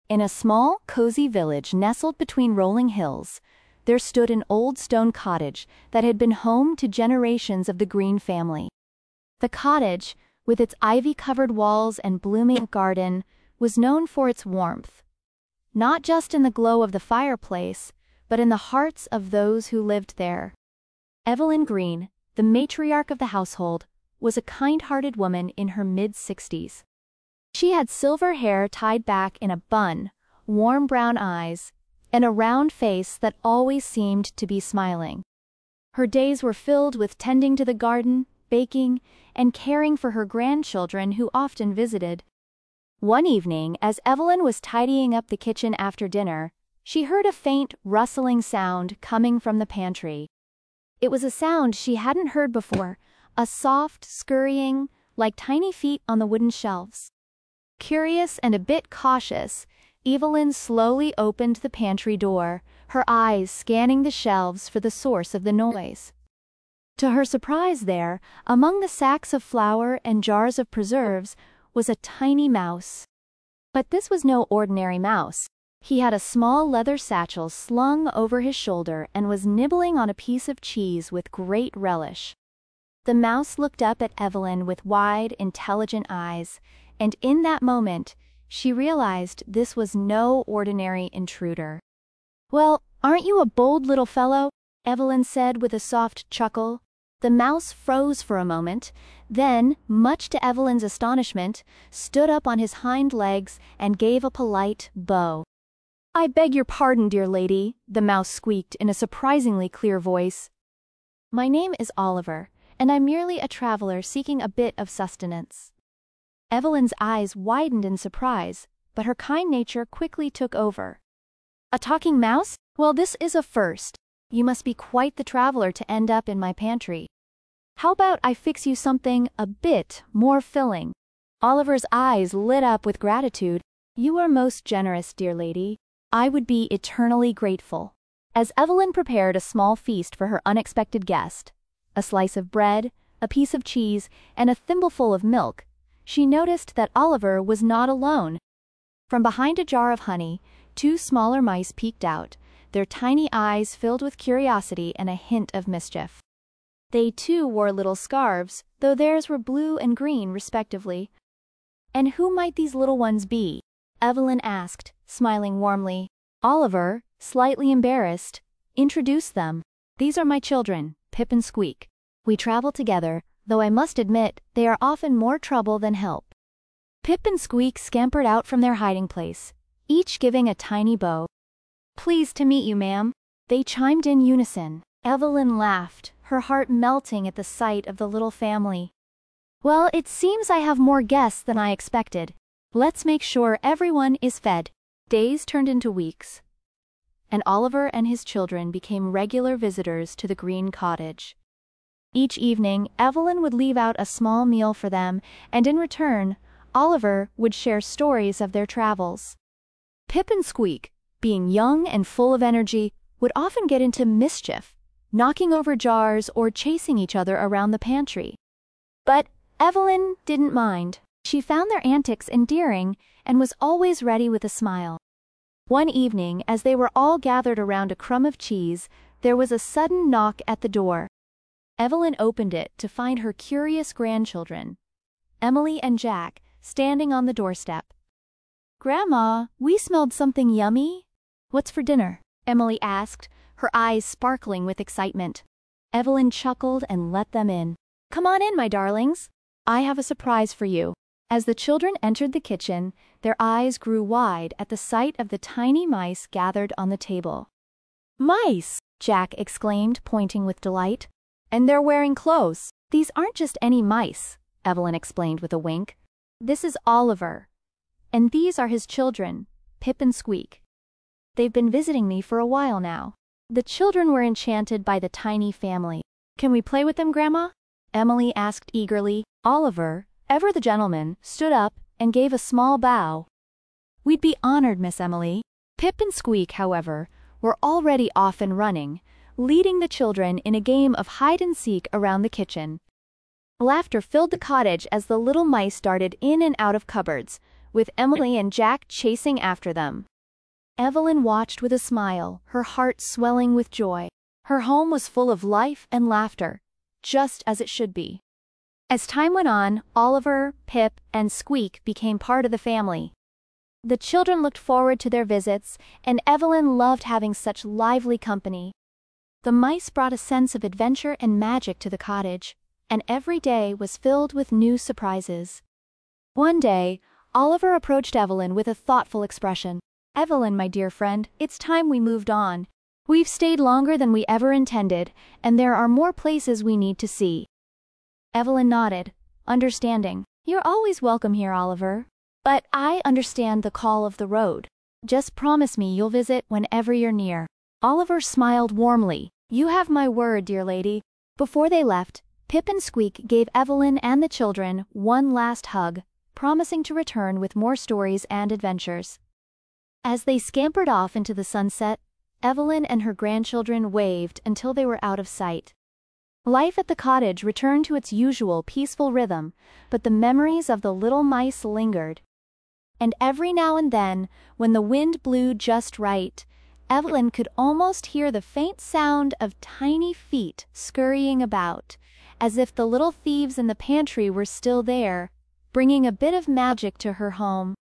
In a small, cozy village nestled between rolling hills, there stood an old stone cottage that had been home to generations of the Greene family. The cottage, with its ivy-covered walls and blooming garden, was known for its warmth. Not just in the glow of the fireplace, but in the hearts of those who lived there. Evelyn Greene, the matriarch of the household, was a kind-hearted woman in her mid-60s. She had silver hair tied back in a bun, warm brown eyes, and a round face that always seemed to be smiling. Her days were filled with tending to the garden, baking, and caring for her grandchildren who often visited. One evening, as Evelyn was tidying up the kitchen after dinner, she heard a faint, rustling sound coming from the pantry. It was a sound she hadn't heard before, a soft, scurrying, like tiny feet on the wooden shelves. Curious and a bit cautious, Evelyn slowly opened the pantry door, her eyes scanning the shelves for the source of the noise. To her surprise there, among the sacks of flour and jars of preserves, was a tiny mouse. But this was no ordinary mouse. He had a small leather satchel slung over his shoulder and was nibbling on a piece of cheese with great relish. The mouse looked up at Evelyn with wide, intelligent eyes, and in that moment, she realized this was no ordinary intruder. "Well, aren't you a bold little fellow?" Evelyn said with a soft chuckle. The mouse froze for a moment, then, much to Evelyn's astonishment, stood up on his hind legs and gave a polite bow. "I beg your pardon, dear lady," the mouse squeaked in a surprisingly clear voice. "My name is Oliver, and I'm merely a traveler seeking a bit of sustenance." Evelyn's eyes widened in surprise, but her kind nature quickly took over. "A talking mouse? Well, this is a first. You must be quite the traveler to end up in my pantry. How about I fix you something a bit more filling?" Oliver's eyes lit up with gratitude. "You are most generous, dear lady. I would be eternally grateful." As Evelyn prepared a small feast for her unexpected guest, a slice of bread, a piece of cheese, and a thimbleful of milk, she noticed that Oliver was not alone. From behind a jar of honey, two smaller mice peeked out, their tiny eyes filled with curiosity and a hint of mischief. They too wore little scarves, though theirs were blue and green respectively. "And who might these little ones be?" Evelyn asked, smiling warmly. Oliver, slightly embarrassed, introduced them. "These are my children, Pip and Squeak. We travel together, though I must admit they are often more trouble than help." Pip and Squeak scampered out from their hiding place, each giving a tiny bow. "Pleased to meet you, ma'am," they chimed in unison. Evelyn laughed, her heart melting at the sight of the little family. "Well, it seems I have more guests than I expected. Let's make sure everyone is fed." Days turned into weeks, and Oliver and his children became regular visitors to the Greene cottage. Each evening, Evelyn would leave out a small meal for them, and in return, Oliver would share stories of their travels. Pip and Squeak, being young and full of energy, would often get into mischief, knocking over jars or chasing each other around the pantry. But Evelyn didn't mind. She found their antics endearing and was always ready with a smile. One evening, as they were all gathered around a crumb of cheese, there was a sudden knock at the door. Evelyn opened it to find her curious grandchildren, Emily and Jack, standing on the doorstep. "Grandma, we smelled something yummy." "What's for dinner?" Emily asked, her eyes sparkling with excitement. Evelyn chuckled and let them in. "Come on in, my darlings. I have a surprise for you." As the children entered the kitchen, their eyes grew wide at the sight of the tiny mice gathered on the table. "Mice!" Jack exclaimed, pointing with delight. "And they're wearing clothes." "These aren't just any mice," Evelyn explained with a wink. "This is Oliver, and these are his children, Pip and Squeak. They've been visiting me for a while now." The children were enchanted by the tiny family. "Can we play with them, Grandma?" Emily asked eagerly. Oliver, ever the gentleman, stood up and gave a small bow. "We'd be honored, Miss Emily." Pip and Squeak, however, were already off and running, leading the children in a game of hide-and-seek around the kitchen. Laughter filled the cottage as the little mice darted in and out of cupboards, with Emily and Jack chasing after them. Evelyn watched with a smile, her heart swelling with joy. Her home was full of life and laughter, just as it should be. As time went on, Oliver, Pip, and Squeak became part of the family. The children looked forward to their visits, and Evelyn loved having such lively company. The mice brought a sense of adventure and magic to the cottage, and every day was filled with new surprises. One day, Oliver approached Evelyn with a thoughtful expression. "Evelyn, my dear friend, it's time we moved on. We've stayed longer than we ever intended, and there are more places we need to see." Evelyn nodded, understanding. "You're always welcome here, Oliver. But I understand the call of the road. Just promise me you'll visit whenever you're near." Oliver smiled warmly. "You have my word, dear lady." Before they left, Pip and Squeak gave Evelyn and the children one last hug, promising to return with more stories and adventures. As they scampered off into the sunset, Evelyn and her grandchildren waved until they were out of sight. Life at the cottage returned to its usual peaceful rhythm, but the memories of the little mice lingered. And every now and then, when the wind blew just right, Evelyn could almost hear the faint sound of tiny feet scurrying about, as if the little thieves in the pantry were still there, bringing a bit of magic to her home.